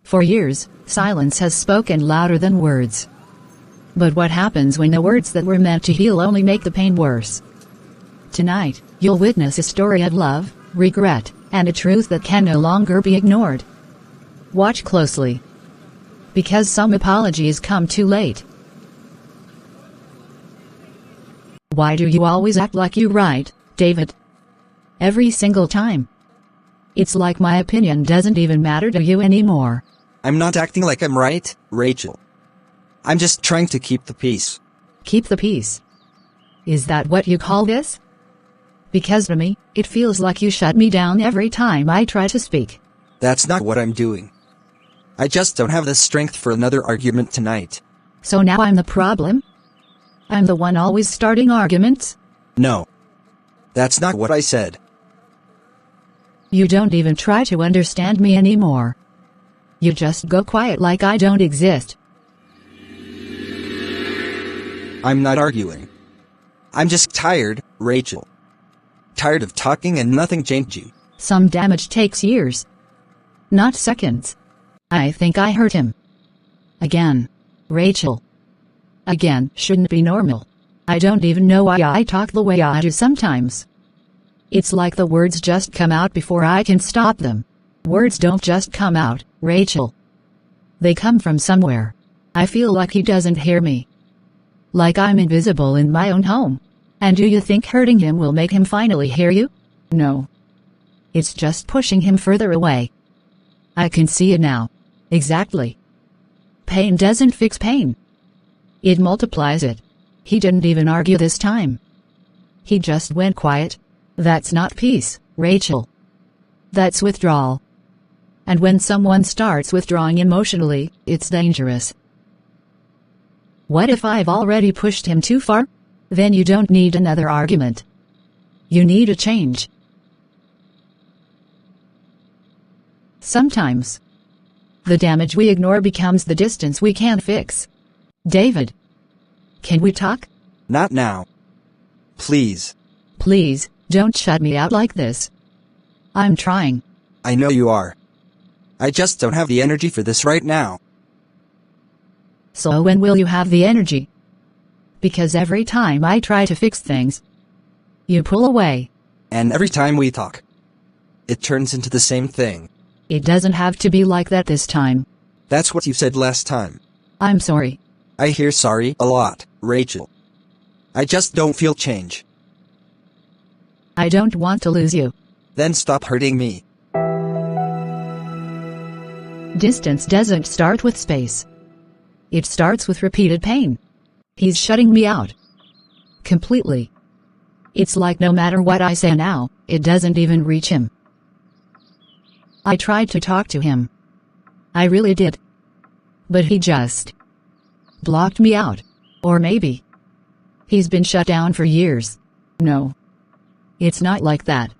For years, silence has spoken louder than words. But what happens when the words that were meant to heal only make the pain worse? Tonight, you'll witness a story of love, regret, and a truth that can no longer be ignored. Watch closely. Because some apologies come too late. Why do you always act like you're right, David? Every single time. It's like my opinion doesn't even matter to you anymore. I'm not acting like I'm right, Rachel. I'm just trying to keep the peace. Keep the peace? Is that what you call this? Because to me, it feels like you shut me down every time I try to speak. That's not what I'm doing. I just don't have the strength for another argument tonight. So now I'm the problem? I'm the one always starting arguments? No. That's not what I said. You don't even try to understand me anymore. You just go quiet like I don't exist. I'm not arguing. I'm just tired, Rachel. Tired of talking and nothing changing. Some damage takes years. Not seconds. I think I hurt him. Again. Rachel. Again shouldn't be normal. I don't even know why I talk the way I do sometimes. It's like the words just come out before I can stop them. Words don't just come out, Rachel. They come from somewhere. I feel like he doesn't hear me. Like I'm invisible in my own home. And do you think hurting him will make him finally hear you? No. It's just pushing him further away. I can see it now. Exactly. Pain doesn't fix pain. It multiplies it. He didn't even argue this time. He just went quiet. That's not peace, Rachel. That's withdrawal. And when someone starts withdrawing emotionally, it's dangerous. What if I've already pushed him too far? Then you don't need another argument. You need a change. Sometimes, the damage we ignore becomes the distance we can't fix. David, can we talk? Not now. Please. Please, don't shut me out like this. I'm trying. I know you are. I just don't have the energy for this right now. So when will you have the energy? Because every time I try to fix things, you pull away. And every time we talk, it turns into the same thing. It doesn't have to be like that this time. That's what you said last time. I'm sorry. I hear sorry a lot, Rachel. I just don't feel change. I don't want to lose you. Then stop hurting me. Distance doesn't start with space. It starts with repeated pain. He's shutting me out. Completely. It's like no matter what I say now, it doesn't even reach him. I tried to talk to him. I really did. But he just blocked me out. Or maybe he's been shut down for years. No. It's not like that.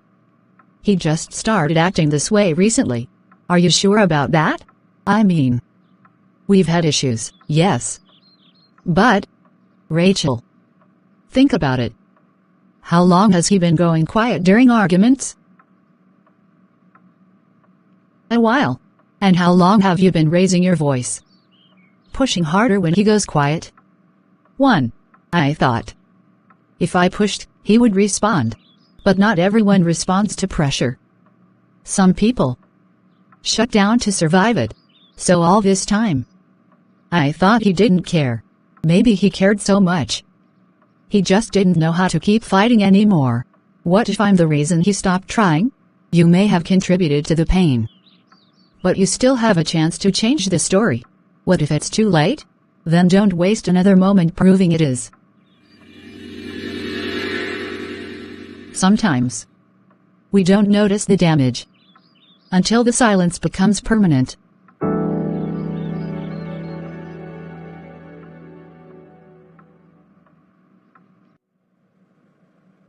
He just started acting this way recently. Are you sure about that? I mean, we've had issues, yes. But, Rachel, think about it. How long has he been going quiet during arguments? A while. And how long have you been raising your voice? Pushing harder when he goes quiet? I thought. If I pushed, he would respond. But not everyone responds to pressure. Some people shut down to survive it. So all this time, I thought he didn't care. Maybe he cared so much. He just didn't know how to keep fighting anymore. What if I'm the reason he stopped trying? You may have contributed to the pain. But you still have a chance to change the story. What if it's too late? Then don't waste another moment proving it is. Sometimes, we don't notice the damage until the silence becomes permanent.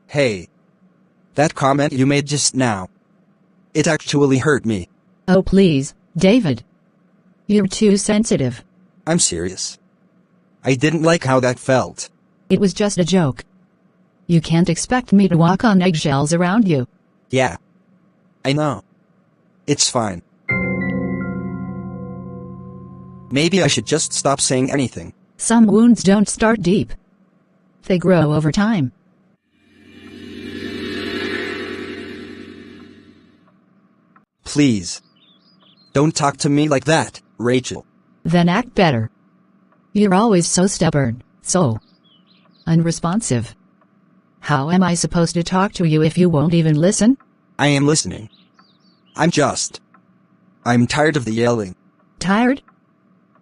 Hey. That comment you made just now. It actually hurt me. Oh please, David. You're too sensitive. I'm serious. I didn't like how that felt. It was just a joke. You can't expect me to walk on eggshells around you. Yeah. I know. It's fine. Maybe I should just stop saying anything. Some wounds don't start deep. They grow over time. Please. Don't talk to me like that, Rachel. Then act better. You're always so stubborn, so unresponsive. How am I supposed to talk to you if you won't even listen? I am listening. I'm tired of the yelling. Tired?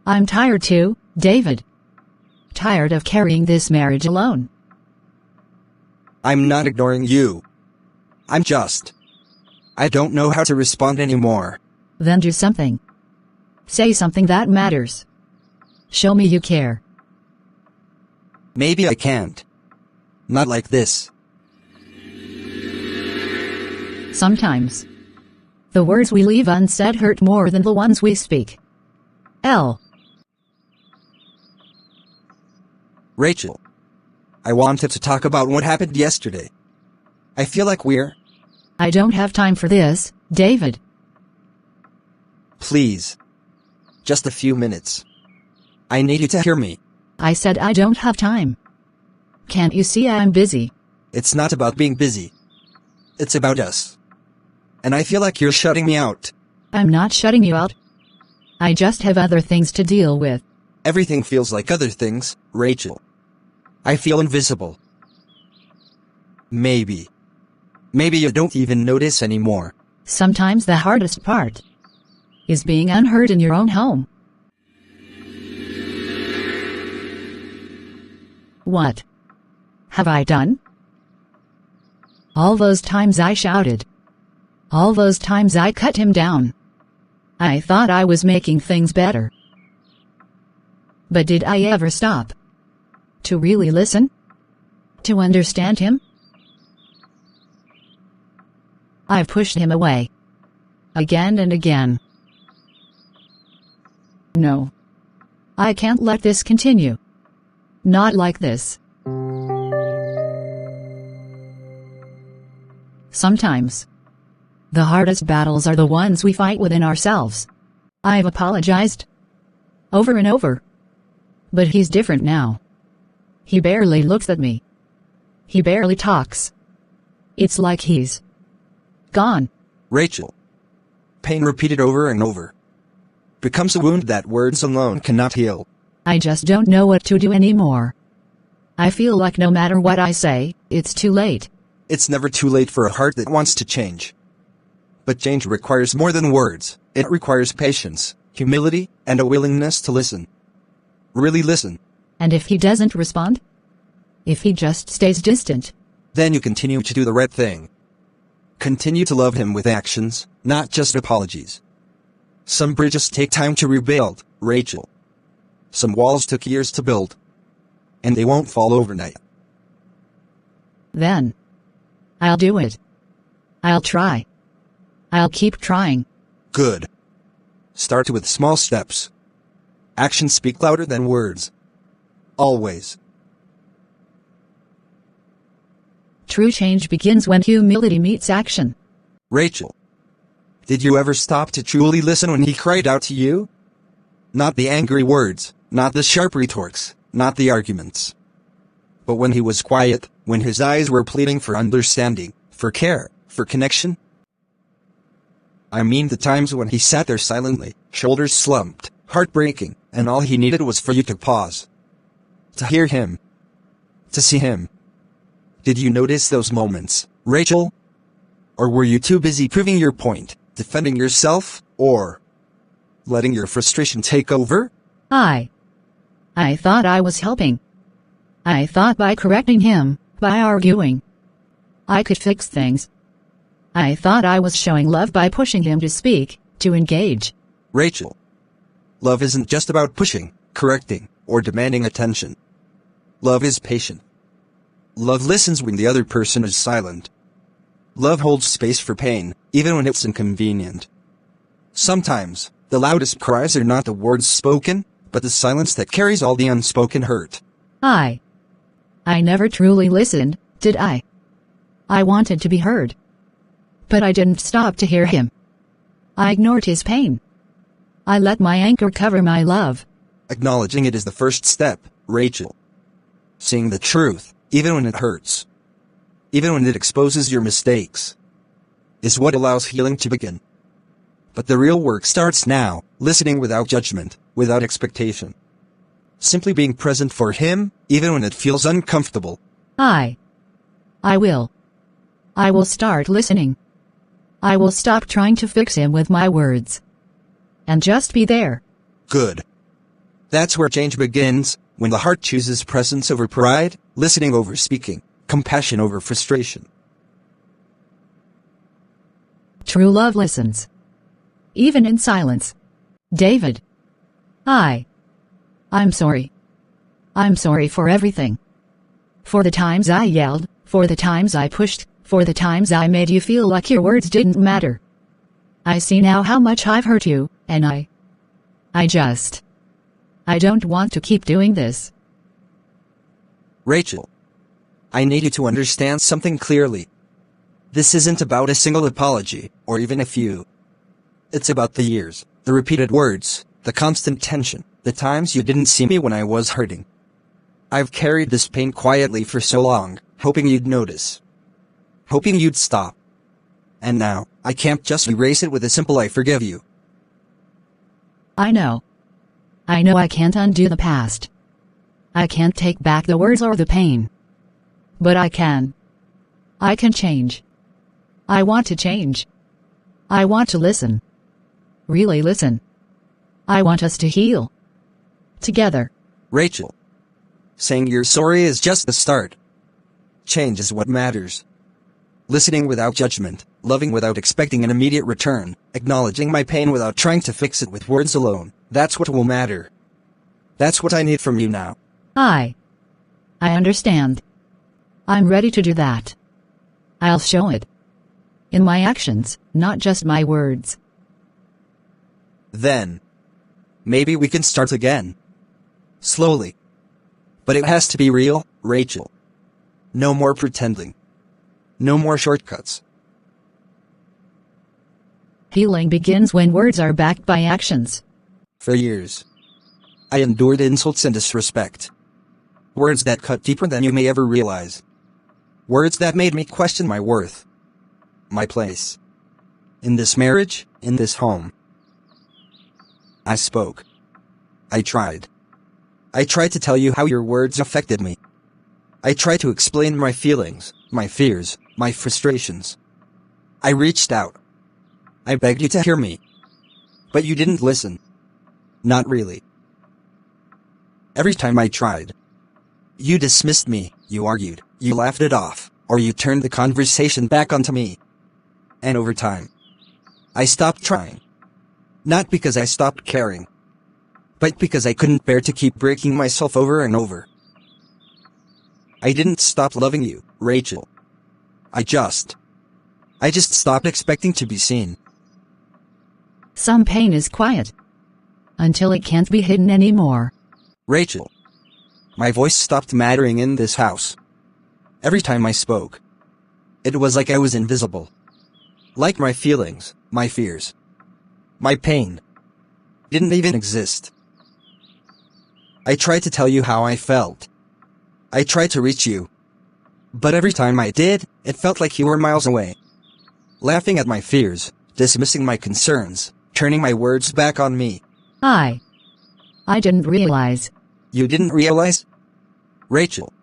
I'm tired too, David. Tired of carrying this marriage alone. I'm not ignoring you. I don't know how to respond anymore. Then do something. Say something that matters. Show me you care. Maybe I can't. Not like this. Sometimes. The words we leave unsaid hurt more than the ones we speak. Rachel. I wanted to talk about what happened yesterday. I feel like I don't have time for this, David. Please. Just a few minutes. I need you to hear me. I said I don't have time. Can't you see I'm busy? It's not about being busy. It's about us. And I feel like you're shutting me out. I'm not shutting you out. I just have other things to deal with. Everything feels like other things, Rachel. I feel invisible. Maybe you don't even notice anymore. Sometimes the hardest part is being unheard in your own home. What have I done? All those times I shouted. All those times I cut him down. I thought I was making things better. But did I ever stop to really listen? To understand him? I've pushed him away. Again and again. No. I can't let this continue. Not like this. Sometimes, the hardest battles are the ones we fight within ourselves. I've apologized. Over and over. But he's different now. He barely looks at me. He barely talks. It's like he's gone. Rachel. Pain repeated over and over becomes a wound that words alone cannot heal. I just don't know what to do anymore. I feel like no matter what I say, it's too late. It's never too late for a heart that wants to change. But change requires more than words. It requires patience, humility, and a willingness to listen. Really listen. And if he doesn't respond? If he just stays distant? Then you continue to do the right thing. Continue to love him with actions, not just apologies. Some bridges take time to rebuild, Rachel. Some walls took years to build. And they won't fall overnight. Then I'll do it. I'll try. I'll keep trying. Good. Start with small steps. Actions speak louder than words. Always. True change begins when humility meets action. Rachel. Did you ever stop to truly listen when he cried out to you? Not the angry words, not the sharp retorts, not the arguments. But when he was quiet, when his eyes were pleading for understanding, for care, for connection. I mean the times when he sat there silently, shoulders slumped, heartbreaking, and all he needed was for you to pause. To hear him. To see him. Did you notice those moments, Rachel? Or were you too busy proving your point, defending yourself, or letting your frustration take over? I thought I was helping. I thought by correcting him, by arguing, I could fix things. I thought I was showing love by pushing him to speak, to engage. Rachel. Love isn't just about pushing, correcting, or demanding attention. Love is patient. Love listens when the other person is silent. Love holds space for pain, even when it's inconvenient. Sometimes, the loudest cries are not the words spoken, but the silence that carries all the unspoken hurt. I never truly listened, did I? I wanted to be heard. But I didn't stop to hear him. I ignored his pain. I let my anger cover my love. Acknowledging it is the first step, Rachel. Seeing the truth, even when it hurts, even when it exposes your mistakes, is what allows healing to begin. But the real work starts now, listening without judgment, without expectation. Simply being present for him, even when it feels uncomfortable. I will. I will start listening. I will stop trying to fix him with my words. And just be there. Good. That's where change begins, when the heart chooses presence over pride, listening over speaking, compassion over frustration. True love listens. Even in silence. David. I'm sorry. I'm sorry for everything. For the times I yelled, for the times I pushed, for the times I made you feel like your words didn't matter. I see now how much I've hurt you, and I don't want to keep doing this. Rachel, I need you to understand something clearly. This isn't about a single apology, or even a few. It's about the years, the repeated words, the constant tension, the times you didn't see me when I was hurting. I've carried this pain quietly for so long, hoping you'd notice. Hoping you'd stop. And now, I can't just erase it with a simple "I forgive you." I know I can't undo the past. I can't take back the words or the pain. But I can. I can change. I want to change. I want to listen. Really listen. I want us to heal. Together. Rachel, saying you're sorry is just the start. Change is what matters. Listening without judgment, loving without expecting an immediate return, acknowledging my pain without trying to fix it with words alone, that's what will matter. That's what I need from you now. I understand. I'm ready to do that. I'll show it. In my actions, not just my words. Then, maybe we can start again. Slowly. But it has to be real, Rachel. No more pretending. No more shortcuts. Healing begins when words are backed by actions. For years, I endured insults and disrespect. Words that cut deeper than you may ever realize. Words that made me question my worth. My place. In this marriage, in this home. I spoke. I tried. I tried to tell you how your words affected me. I tried to explain my feelings, my fears, my frustrations. I reached out. I begged you to hear me. But you didn't listen. Not really. Every time I tried, you dismissed me, you argued, you laughed it off, or you turned the conversation back onto me. And over time, I stopped trying. Not because I stopped caring, but because I couldn't bear to keep breaking myself over and over. I didn't stop loving you, Rachel. I just stopped expecting to be seen. Some pain is quiet. Until it can't be hidden anymore. Rachel, my voice stopped mattering in this house. Every time I spoke, it was like I was invisible. Like my feelings, my fears, my pain didn't even exist. I tried to tell you how I felt. I tried to reach you. But every time I did, it felt like you were miles away. Laughing at my fears, dismissing my concerns, turning my words back on me. I didn't realize. You didn't realize? Rachel,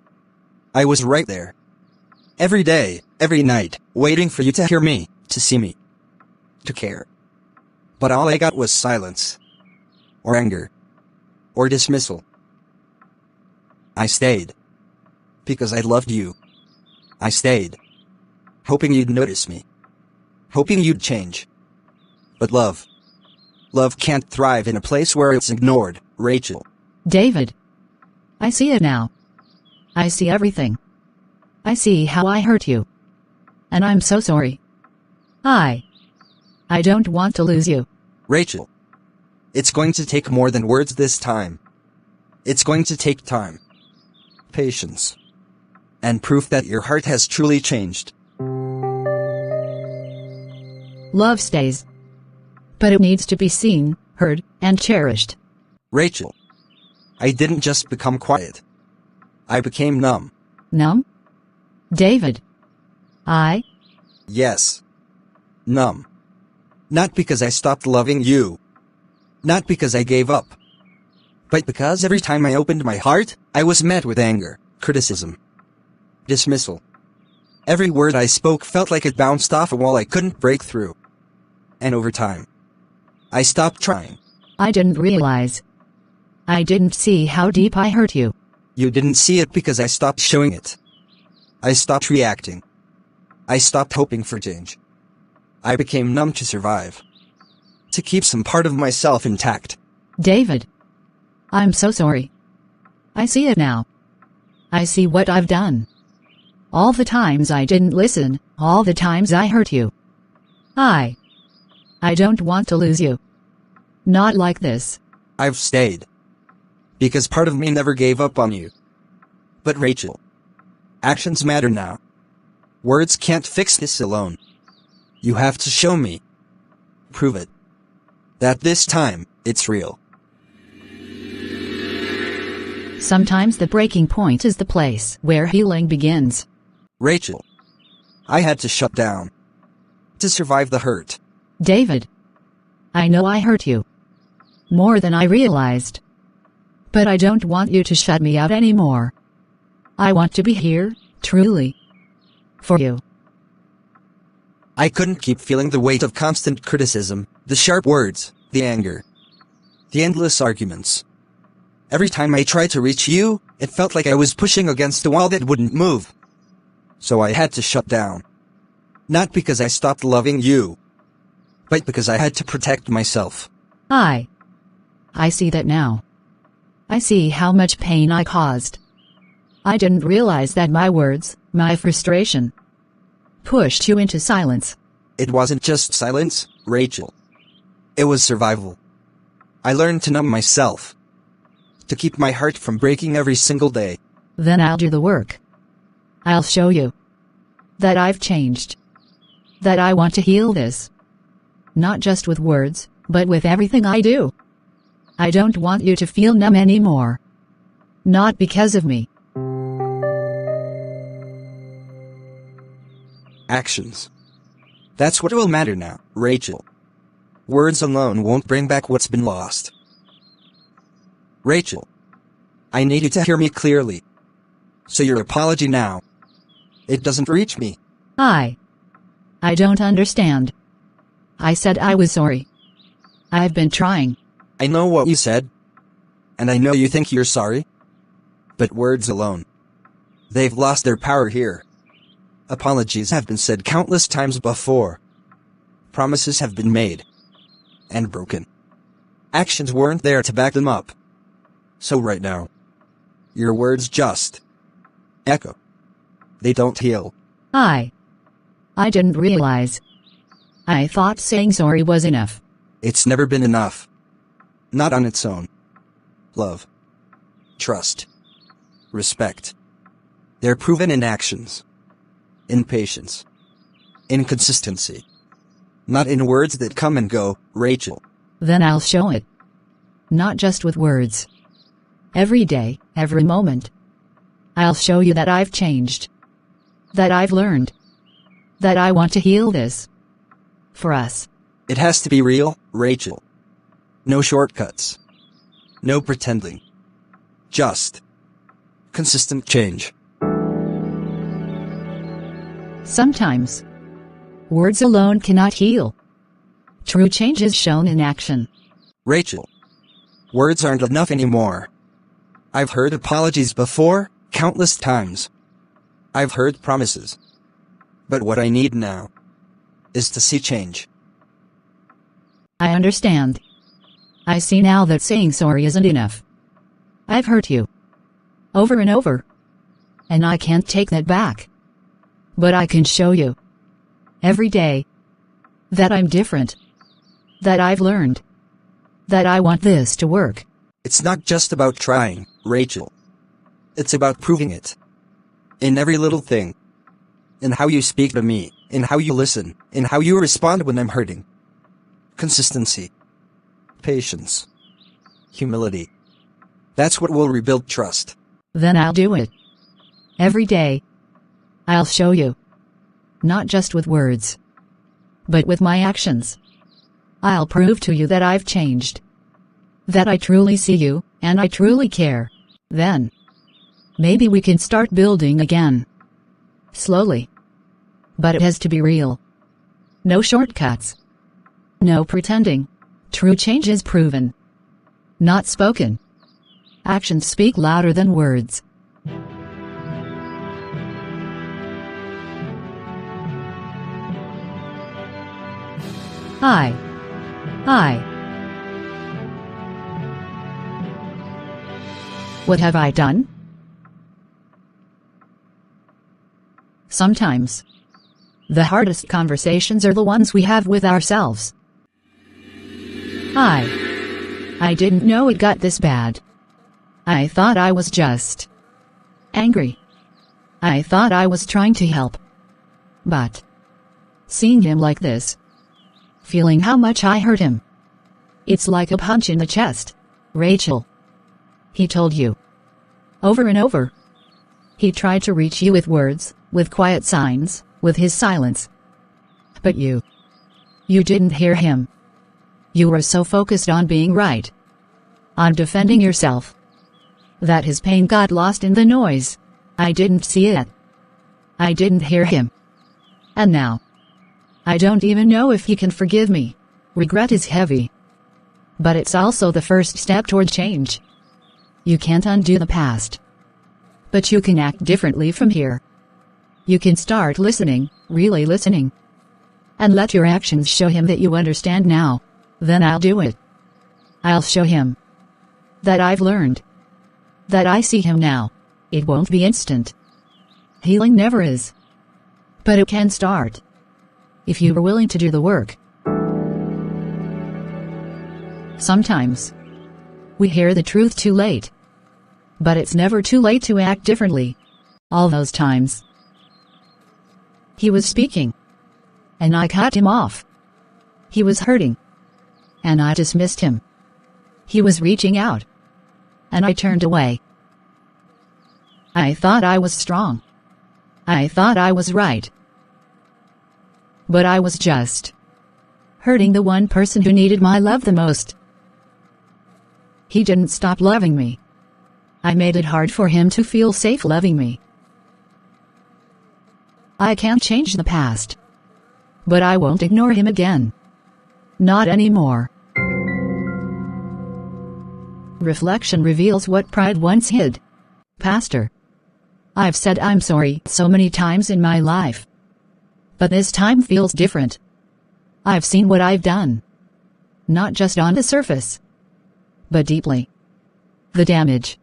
I was right there. Every day, every night, waiting for you to hear me, to see me, to care. But all I got was silence. Or anger. Or dismissal. I stayed. Because I loved you. I stayed. Hoping you'd notice me. Hoping you'd change. But love can't thrive in a place where it's ignored, Rachel. David. I see it now. I see everything. I see how I hurt you. And I'm so sorry. I don't want to lose you. Rachel. It's going to take more than words this time. It's going to take time. Patience. And proof that your heart has truly changed. Love stays. But it needs to be seen, heard, and cherished. Rachel. I didn't just become quiet. I became numb. Numb? David. Yes. Numb. Not because I stopped loving you. Not because I gave up. But because every time I opened my heart, I was met with anger, criticism, dismissal. Every word I spoke felt like it bounced off a wall I couldn't break through. And over time, I stopped trying. I didn't realize. I didn't see how deep I hurt you. You didn't see it because I stopped showing it. I stopped reacting. I stopped hoping for change. I became numb to survive. To keep some part of myself intact. David. I'm so sorry. I see it now. I see what I've done. All the times I didn't listen, all the times I hurt you. I don't want to lose you. Not like this. I've stayed. Because part of me never gave up on you. But Rachel, actions matter now. Words can't fix this alone. You have to show me. Prove it. That this time, it's real. Sometimes the breaking point is the place where healing begins. Rachel, I had to shut down. To survive the hurt. David. I know I hurt you. More than I realized. But I don't want you to shut me out anymore. I want to be here, truly. For you. I couldn't keep feeling the weight of constant criticism, the sharp words, the anger. The endless arguments. Every time I tried to reach you, it felt like I was pushing against a wall that wouldn't move. So I had to shut down. Not because I stopped loving you, but because I had to protect myself. I see that now. I see how much pain I caused. I didn't realize that my words, my frustration, pushed you into silence. It wasn't just silence, Rachel. It was survival. I learned to numb myself. To keep my heart from breaking every single day. Then I'll do the work. I'll show you that I've changed. That I want to heal this. Not just with words, but with everything I do. I don't want you to feel numb anymore. Not because of me. Actions. That's what will matter now, Rachel. Words alone won't bring back what's been lost. Rachel, I need you to hear me clearly. So your apology now. It doesn't reach me. I don't understand. I said I was sorry. I've been trying. I know what you said. And I know you think you're sorry. But words alone. They've lost their power here. Apologies have been said countless times before. Promises have been made. And broken. Actions weren't there to back them up. So right now, your words just echo. They don't heal. I didn't realize. I thought saying sorry was enough. It's never been enough. Not on its own. Love. Trust. Respect. They're proven in actions. In patience. In consistency. Not in words that come and go, Rachel. Then I'll show it. Not just with words. Every day, every moment. I'll show you that I've changed. That I've learned. That I want to heal this. For us. It has to be real, Rachel. No shortcuts. No pretending. Just consistent change. Sometimes words alone cannot heal. True change is shown in action. Rachel, words aren't enough anymore. I've heard apologies before, countless times. I've heard promises. But what I need now is to see change. I understand. I see now that saying sorry isn't enough. I've hurt you. Over and over. And I can't take that back. But I can show you. Every day. That I'm different. That I've learned. That I want this to work. It's not just about trying, Rachel. It's about proving it. In every little thing. In how you speak to me, in how you listen, in how you respond when I'm hurting. Consistency. patience, humility. That's what will rebuild trust. Then I'll do it. Every day. I'll show you. Not just with words, but with my actions. I'll prove to you that I've changed. That I truly see you, and I truly care. Then, maybe we can start building again. Slowly. But it has to be real. No shortcuts. No pretending. True change is proven. Not spoken. Actions speak louder than words. I. What have I done? Sometimes, the hardest conversations are the ones we have with ourselves. I didn't know it got this bad. I thought I was just angry. I thought I was trying to help. But seeing him like this, feeling how much I hurt him, it's like a punch in the chest. Rachel. He told you. Over and over. He tried to reach you with words, with quiet signs, with his silence. But you didn't hear him. You were so focused on being right, on defending yourself, that his pain got lost in the noise. I didn't see it. I didn't hear him. And now, I don't even know if he can forgive me. Regret is heavy. But it's also the first step toward change. You can't undo the past. But you can act differently from here. You can start listening, really listening. And let your actions show him that you understand now. Then I'll do it. I'll show him that I've learned. That I see him now. It won't be instant. Healing never is. But it can start. If you are willing to do the work. Sometimes, we hear the truth too late. But it's never too late to act differently. All those times. He was speaking. And I cut him off. He was hurting. And I dismissed him. He was reaching out. And I turned away. I thought I was strong. I thought I was right. But I was just hurting the one person who needed my love the most. He didn't stop loving me. I made it hard for him to feel safe loving me. I can't change the past. But I won't ignore him again. Not anymore. Reflection reveals what pride once hid. Pastor. I've said I'm sorry so many times in my life. But this time feels different. I've seen what I've done. Not just on the surface. But deeply. The damage.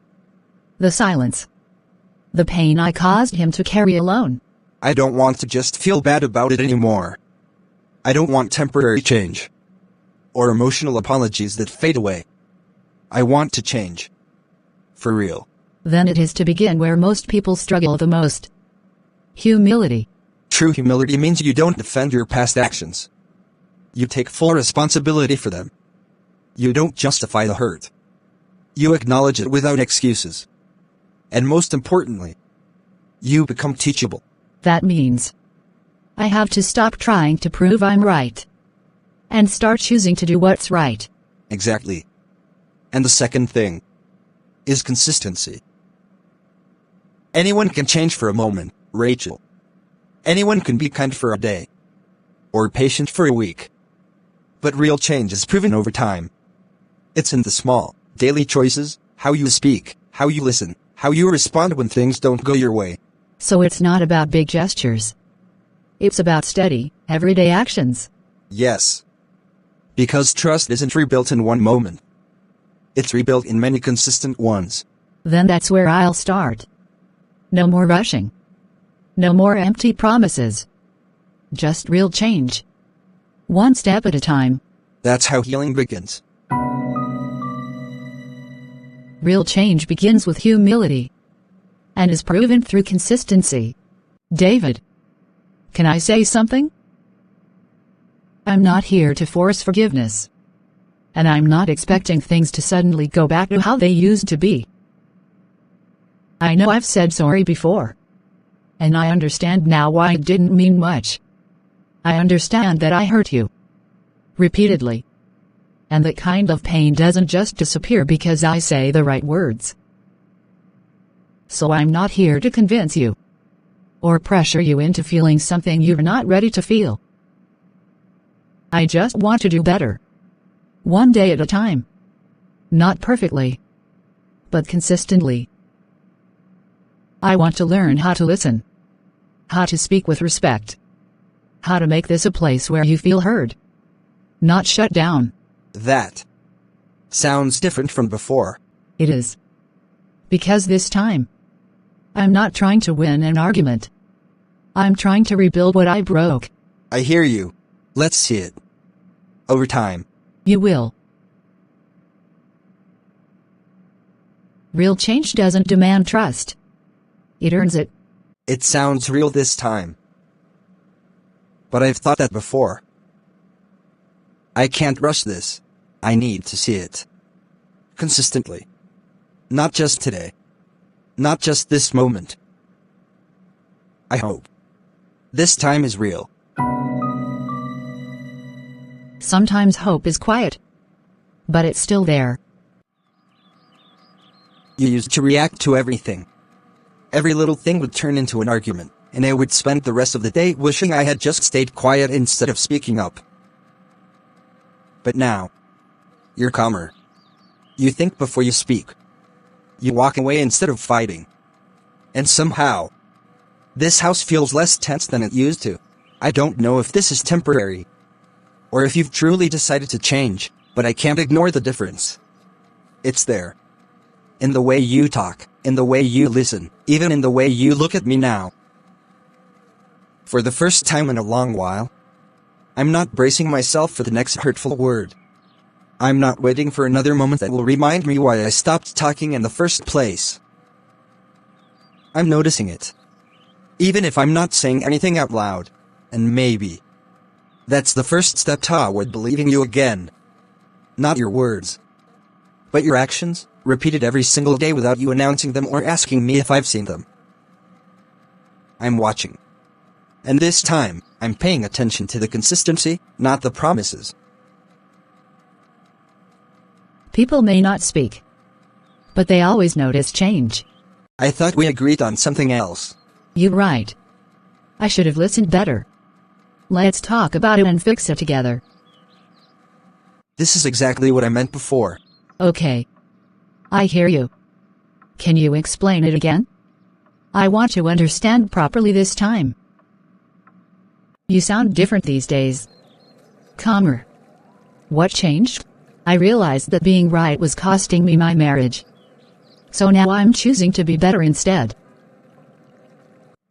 The silence. The pain I caused him to carry alone. I don't want to just feel bad about it anymore. I don't want temporary change. Or emotional apologies that fade away. I want to change. For real. Then it is to begin where most people struggle the most. Humility. True humility means you don't defend your past actions. You take full responsibility for them. You don't justify the hurt. You acknowledge it without excuses. And most importantly, you become teachable. That means I have to stop trying to prove I'm right. And start choosing to do what's right. Exactly. And the second thing is consistency. Anyone can change for a moment, Rachel. Anyone can be kind for a day. Or patient for a week. But real change is proven over time. It's in the small, daily choices, how you speak, how you listen, how you respond when things don't go your way. So it's not about big gestures. It's about steady, everyday actions. Yes. Because trust isn't rebuilt in one moment. It's rebuilt in many consistent ones. Then that's where I'll start. No more rushing. No more empty promises. Just real change. One step at a time. That's how healing begins. Real change begins with humility. And is proven through consistency. David. Can I say something? I'm not here to force forgiveness. And I'm not expecting things to suddenly go back to how they used to be. I know I've said sorry before. And I understand now why it didn't mean much. I understand that I hurt you. Repeatedly. And that kind of pain doesn't just disappear because I say the right words. So I'm not here to convince you. Or pressure you into feeling something you're not ready to feel. I just want to do better. One day at a time. Not perfectly. But consistently. I want to learn how to listen. How to speak with respect. How to make this a place where you feel heard. Not shut down. That sounds different from before. It is. Because this time, I'm not trying to win an argument. I'm trying to rebuild what I broke. I hear you. Let's see it. Over time. You will. Real change doesn't demand trust. It earns it. It sounds real this time. But I've thought that before. I can't rush this. I need to see it. Consistently. Not just today. Not just this moment. I hope. This time is real. Sometimes hope is quiet. But it's still there. You used to react to everything. Every little thing would turn into an argument, and I would spend the rest of the day wishing I had just stayed quiet instead of speaking up. But now, you're calmer. You think before you speak. You walk away instead of fighting. And somehow, this house feels less tense than it used to. I don't know if this is temporary, or if you've truly decided to change, but I can't ignore the difference. It's there. In the way you talk, in the way you listen, even in the way you look at me now. For the first time in a long while, I'm not bracing myself for the next hurtful word. I'm not waiting for another moment that will remind me why I stopped talking in the first place. I'm noticing it. Even if I'm not saying anything out loud. And maybe that's the first step toward believing you again. Not your words, but your actions, repeated every single day without you announcing them or asking me if I've seen them. I'm watching. And this time, I'm paying attention to the consistency, not the promises. People may not speak, but they always notice change. I thought we agreed on something else. You're right. I should have listened better. Let's talk about it and fix it together. This is exactly what I meant before. Okay. I hear you. Can you explain it again? I want to understand properly this time. You sound different these days. Calmer. What changed? I realized that being right was costing me my marriage. So now I'm choosing to be better instead.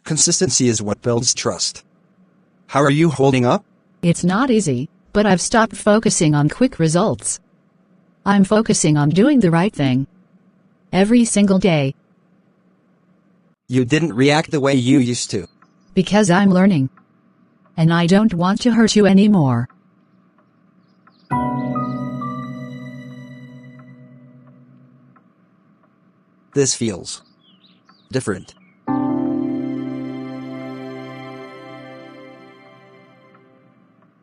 Consistency is what builds trust. How are you holding up? It's not easy, but I've stopped focusing on quick results. I'm focusing on doing the right thing. Every single day. You didn't react the way you used to. Because I'm learning. And I don't want to hurt you anymore. This feels different.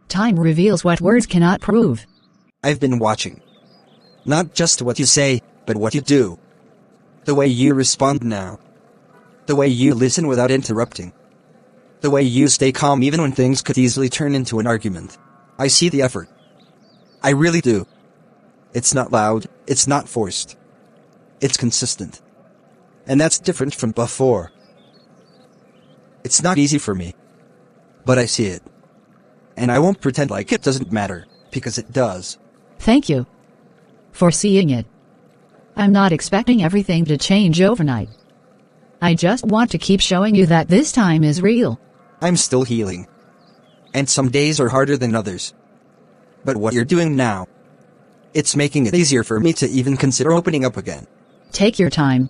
Time reveals what words cannot prove. I've been watching. Not just what you say, but what you do. The way you respond now. The way you listen without interrupting. The way you stay calm even when things could easily turn into an argument. I see the effort. I really do. It's not loud, it's not forced. It's consistent. And that's different from before. It's not easy for me. But I see it. And I won't pretend like it doesn't matter, because it does. Thank you for seeing it. I'm not expecting everything to change overnight. I just want to keep showing you that this time is real. I'm still healing. And some days are harder than others. But what you're doing now, it's making it easier for me to even consider opening up again. Take your time.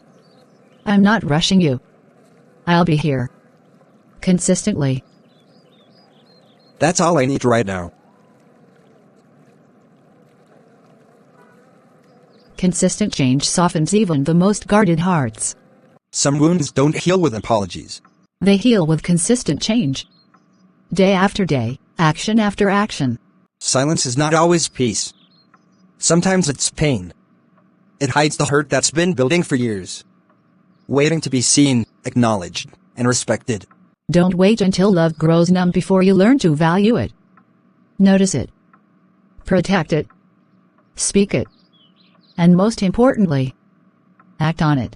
I'm not rushing you. I'll be here. Consistently. That's all I need right now. Consistent change softens even the most guarded hearts. Some wounds don't heal with apologies. They heal with consistent change. Day after day, action after action. Silence is not always peace. Sometimes it's pain. It hides the hurt that's been building for years, waiting to be seen, acknowledged, and respected. Don't wait until love grows numb before you learn to value it. Notice it. Protect it. Speak it. And most importantly, act on it.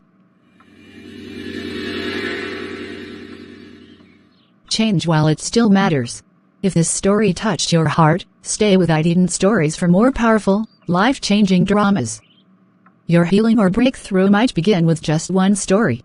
Change while it still matters. If this story touched your heart, stay with Iden Stories for more powerful, life-changing dramas. Your healing or breakthrough might begin with just one story.